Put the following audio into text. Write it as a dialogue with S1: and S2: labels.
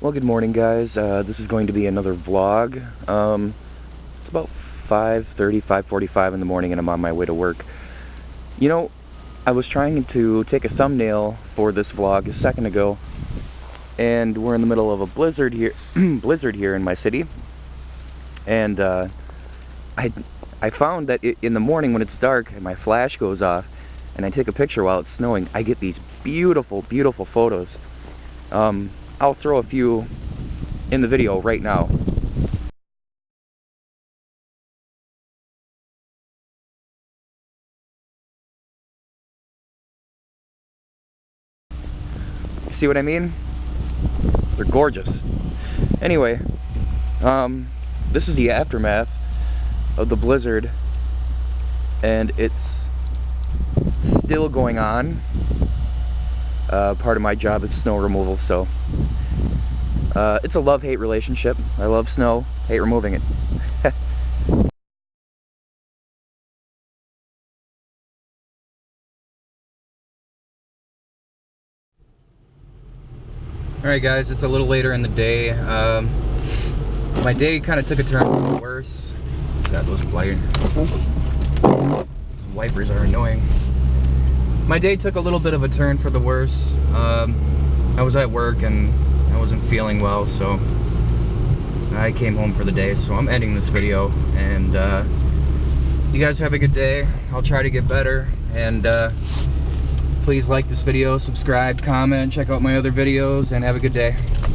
S1: Well, good morning, guys. This is going to be another vlog. It's about 5:30, 5:45 in the morning, and I'm on my way to work. You know, I was trying to take a thumbnail for this vlog a second ago, and we're in the middle of a blizzard here, here in my city. And I found that in the morning when it's dark and my flash goes off, and I take a picture while it's snowing, I get these beautiful, beautiful photos. I'll throw a few in the video right now. See what I mean? They're gorgeous. Anyway, this is the aftermath of the blizzard, and it's still going on. Part of my job is snow removal, so it's a love-hate relationship. I love snow, hate removing it. Alright guys, it's a little later in the day. My day kind of took a turn for the worse. God, those wipers are annoying. My day took a little bit of a turn for the worse. I was at work and I wasn't feeling well, so I came home for the day. So I'm ending this video, and you guys have a good day. I'll try to get better, and please like this video, subscribe, comment, check out my other videos, and have a good day.